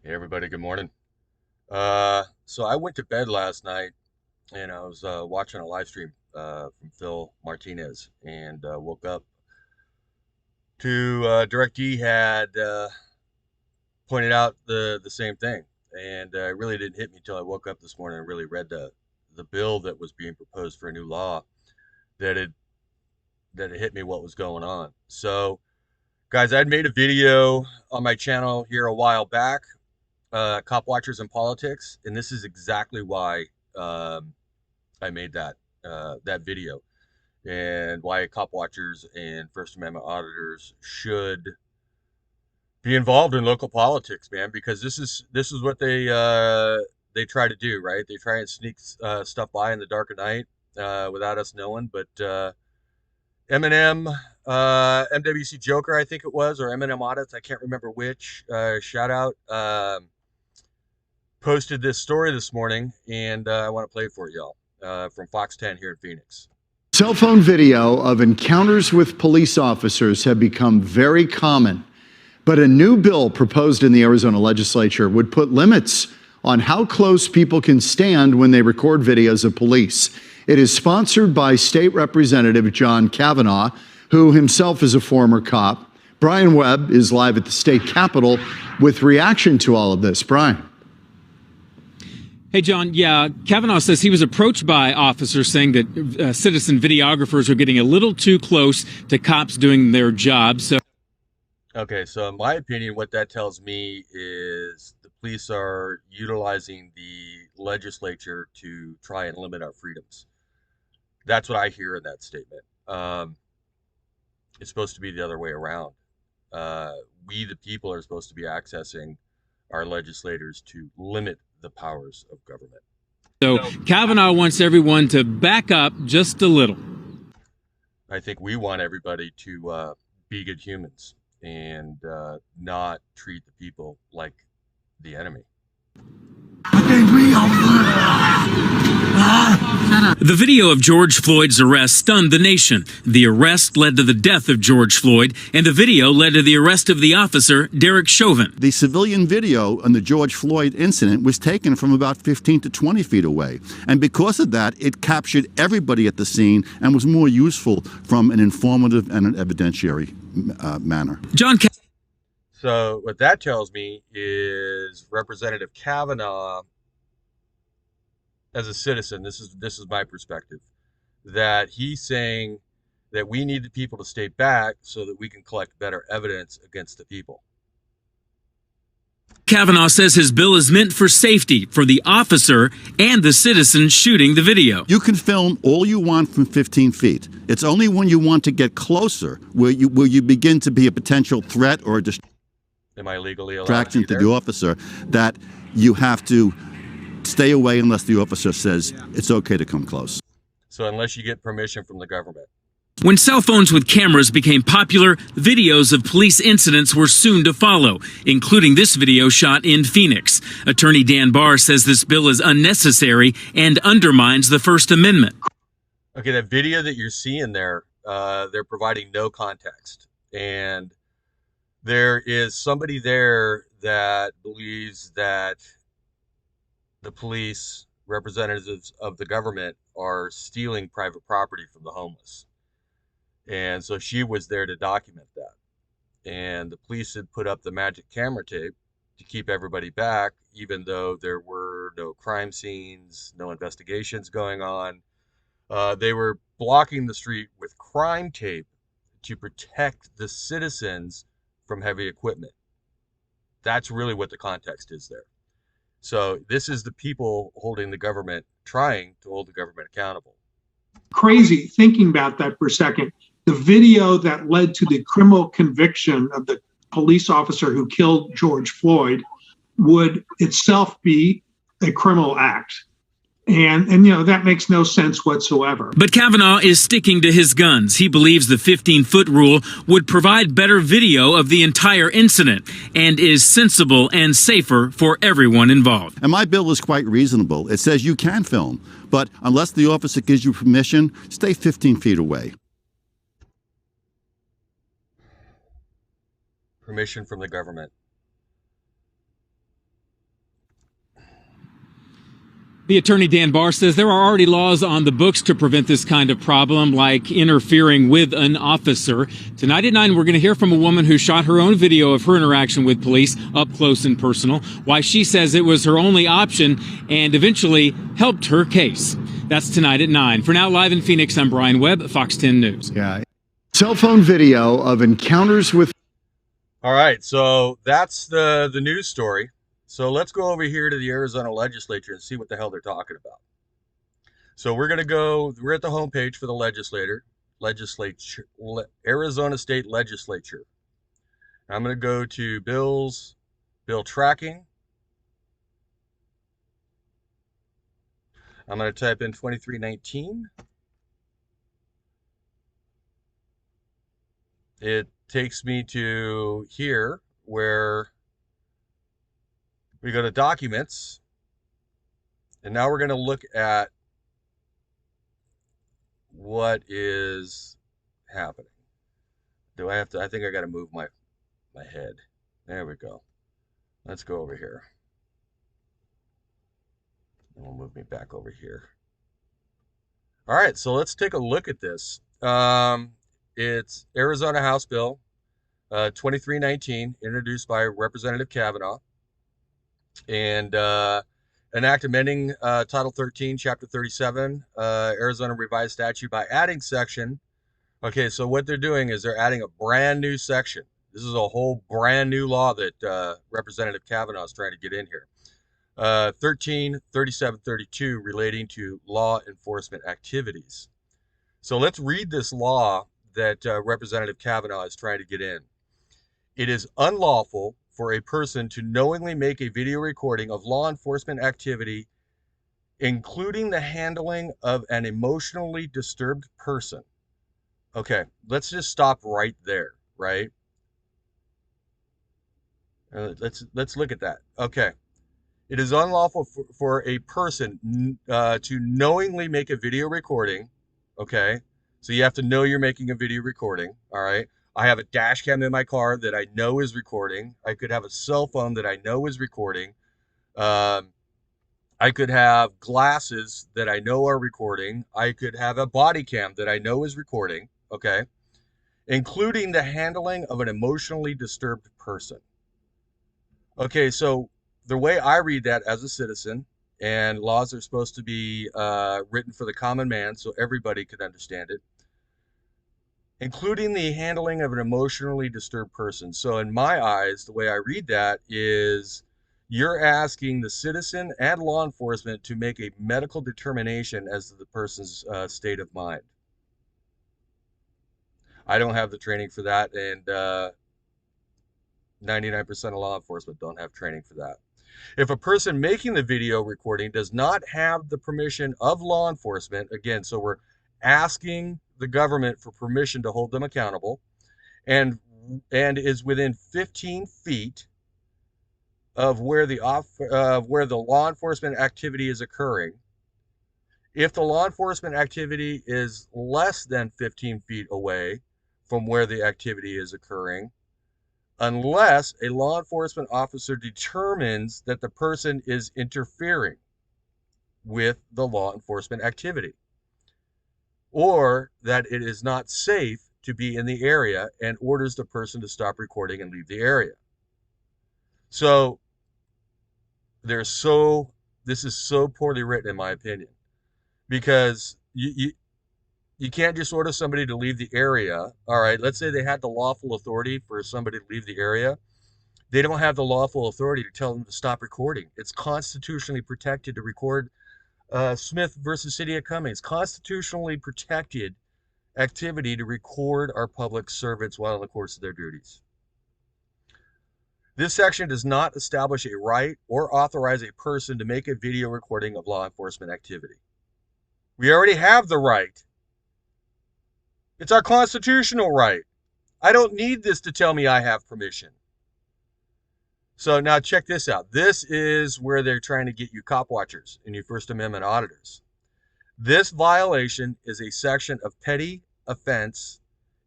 Hey everybody, good morning. So I went to bed last night and I was watching a live stream from Phil Martinez and woke up to DirectD had pointed out the same thing, and it really didn't hit me until I woke up this morning and really read the bill that was being proposed for a new law that it hit me what was going on. So guys, I'd made a video on my channel here a while back, cop watchers in politics, and this is exactly why I made that video, and why cop watchers and First Amendment auditors should be involved in local politics, man. Because this is what they try to do, right? They try and sneak stuff by in the dark of night without us knowing. But Eminem, MWC Joker, I think it was, or Eminem Audits, I can't remember which. Shout out. Posted this story this morning, and I want to play it for y'all from Fox 10 here in Phoenix. Cell phone video of encounters with police officers have become very common, but a new bill proposed in the Arizona legislature would put limits on how close people can stand when they record videos of police. It is sponsored by State Representative John Kavanaugh, who himself is a former cop. Brian Webb is live at the state capitol with reaction to all of this. Brian. Hey, John. Yeah, Kavanaugh says he was approached by officers saying that citizen videographers are getting a little too close to cops doing their job. Okay, so in my opinion, what that tells me is the police are utilizing the legislature to try and limit our freedoms. That's what I hear in that statement. It's supposed to be the other way around. We, the people, are supposed to be accessing our legislators to limit the powers of government. So Kavanaugh wants everyone to back up just a little. I think we want everybody to be good humans and not treat the people like the enemy. The video of George Floyd's arrest stunned the nation. The arrest led to the death of George Floyd, and the video led to the arrest of the officer, Derek Chauvin. The civilian video on the George Floyd incident was taken from about 15 to 20 feet away. And because of that, it captured everybody at the scene and was more useful from an informative and an evidentiary manner. So what that tells me is Representative Kavanaugh, as a citizen, this is my perspective, that he's saying that we need the people to stay back so that we can collect better evidence against the people. Kavanaugh says his bill is meant for safety for the officer and the citizen shooting the video. You can film all you want from 15 feet. It's only when you want to get closer where you begin to be a potential threat or a Am I legally allowed distraction to to the officer that you have to stay away unless the officer says it's okay to come close. So unless you get permission from the government. When cell phones with cameras became popular, videos of police incidents were soon to follow, including this video shot in Phoenix. Attorney Dan Barr says this bill is unnecessary and undermines the First Amendment. Okay, that video that you're seeing there, they're providing no context. And there is somebody there that believes that the police, representatives of the government, are stealing private property from the homeless. And so she was there to document that. And the police had put up the magic camera tape to keep everybody back, even though there were no crime scenes, no investigations going on. They were blocking the street with crime tape to protect the citizens from heavy equipment. That's really what the context is there. So this is the people holding the government, trying to hold the government accountable. Crazy thinking about that for a second. The video that led to the criminal conviction of the police officer who killed George Floyd would itself be a criminal act. And you know, that makes no sense whatsoever. But Kavanaugh is sticking to his guns. He believes the 15-foot rule would provide better video of the entire incident and is sensible and safer for everyone involved. And my bill is quite reasonable. It says you can film, but unless the officer gives you permission, stay 15 feet away. Permission from the government. The attorney Dan Barr says there are already laws on the books to prevent this kind of problem, like interfering with an officer. Tonight at 9, we're going to hear from a woman who shot her own video of her interaction with police up close and personal, why she says it was her only option and eventually helped her case. That's tonight at 9. For now, live in Phoenix, I'm Brian Webb, Fox 10 News. Yeah. Cell phone video of encounters with. All right, so that's the news story. So let's go over here to the Arizona legislature and see what the hell they're talking about. So we're at the homepage for the Arizona State Legislature. I'm going to go to bill tracking. I'm going to type in 2319. It takes me to here where we go to documents, and now we're going to look at what is happening. I think I got to move my head. There we go. Let's go over here. And we'll move me back over here. All right, so let's take a look at this. It's Arizona House Bill 2319, introduced by Representative Kavanaugh, and an act amending Title 13, Chapter 37, Arizona Revised Statute by adding section. Okay, so what they're doing is they're adding a brand new section. This is a whole brand new law that Representative Kavanaugh is trying to get in here. 133732 relating to law enforcement activities. So let's read this law that Representative Kavanaugh is trying to get in. It is unlawful for a person to knowingly make a video recording of law enforcement activity, including the handling of an emotionally disturbed person. Okay, let's just stop right there, right? Let's look at that. Okay. It is unlawful for a person to knowingly make a video recording. Okay. So you have to know you're making a video recording. All right. I have a dash cam in my car that I know is recording. I could have a cell phone that I know is recording. I could have glasses that I know are recording. I could have a body cam that I know is recording. Okay. Including the handling of an emotionally disturbed person. Okay. So the way I read that as a citizen, and laws are supposed to be written for the common man so everybody could understand it, including the handling of an emotionally disturbed person. So in my eyes, the way I read that is you're asking the citizen and law enforcement to make a medical determination as to the person's state of mind. I don't have the training for that, and 99% of law enforcement don't have training for that. If a person making the video recording does not have the permission of law enforcement, again, so we're asking the government for permission to hold them accountable, and is within 15 feet of where the law enforcement activity is occurring. If the law enforcement activity is less than 15 feet away from where the activity is occurring, unless a law enforcement officer determines that the person is interfering with the law enforcement activity, or that it is not safe to be in the area and orders the person to stop recording and leave the area. So this is so poorly written, in my opinion, because you can't just order somebody to leave the area. All right, let's say they had the lawful authority for somebody to leave the area. They don't have the lawful authority to tell them to stop recording. It's constitutionally protected to record. Smith versus City of Cummings, constitutionally protected activity to record our public servants while in the course of their duties. This section does not establish a right or authorize a person to make a video recording of law enforcement activity. We already have the right. It's our constitutional right. I don't need this to tell me I have permission. So now check this out. This is where they're trying to get you cop watchers and you First Amendment auditors. This violation is a section of petty offense,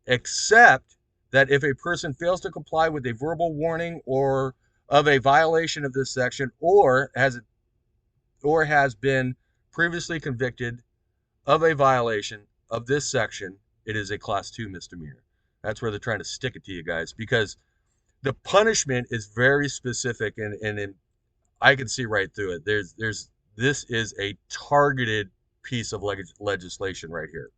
except that if a person fails to comply with a verbal warning or of a violation of this section, or has been previously convicted of a violation of this section, it is a class 2 misdemeanor. That's where they're trying to stick it to you guys, because the punishment is very specific, and I can see right through it. This is a targeted piece of legislation right here.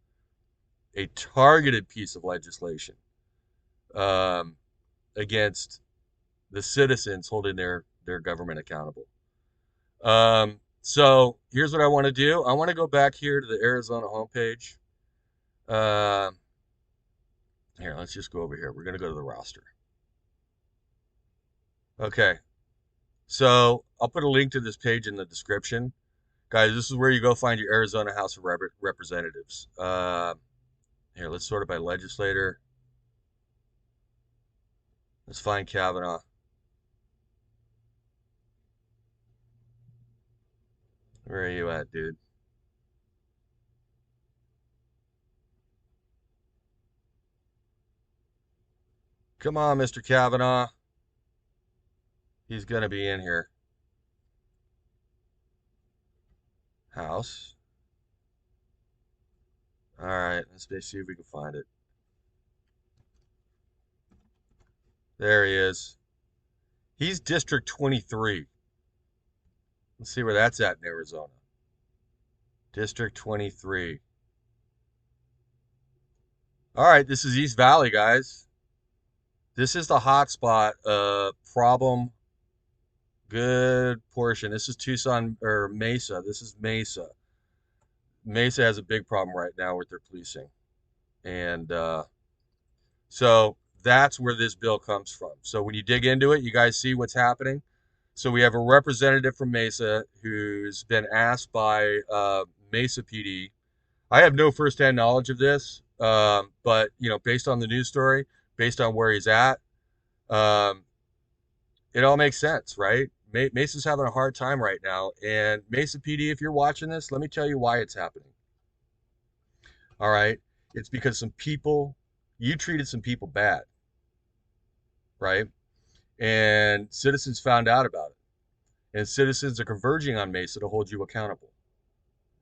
A targeted piece of legislation um, against the citizens holding their government accountable. So here's what I want to do. I want to go back here to the Arizona homepage. Here, let's just go over here. We're going to go to the roster. Okay. So I'll put a link to this page in the description. Guys, this is where you go find your Arizona House of Representatives. Here, let's sort it by legislator. Let's find Kavanaugh. Where are you at, dude? Come on, Mr. Kavanaugh. He's going to be in here. House. All right, let's see if we can find it. There he is. He's District 23. Let's see where that's at in Arizona. District 23. All right, this is East Valley, guys. This is the hotspot problem. Good portion. This is Tucson or Mesa. This is Mesa. Mesa has a big problem right now with their policing. And so that's where this bill comes from. So when you dig into it, you guys see what's happening. So we have a representative from Mesa who's been asked by Mesa PD. I have no firsthand knowledge of this, but based on the news story, based on where he's at, it all makes sense, right? Mesa's having a hard time right now, and Mesa PD, if you're watching this, let me tell you why it's happening. All right, it's because you treated some people bad, right? And citizens found out about it, and citizens are converging on Mesa to hold you accountable,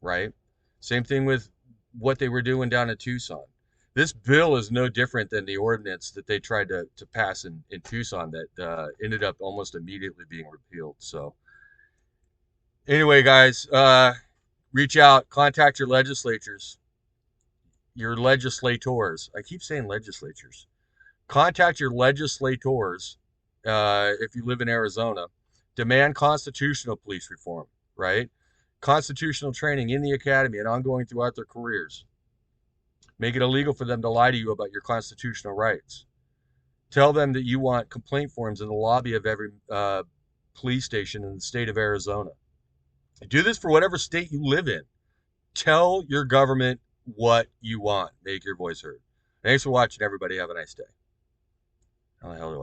right? Same thing with what they were doing down in Tucson. This bill is no different than the ordinance that they tried to pass in Tucson that ended up almost immediately being repealed. So anyway, guys, reach out, contact your legislators, your legislators. I keep saying legislatures. Contact your legislators if you live in Arizona. Demand constitutional police reform, right? Constitutional training in the academy and ongoing throughout their careers. Make it illegal for them to lie to you about your constitutional rights. Tell them that you want complaint forms in the lobby of every police station in the state of Arizona. Do this for whatever state you live in. Tell your government what you want. Make your voice heard. Thanks for watching, everybody. Have a nice day. How the hell do I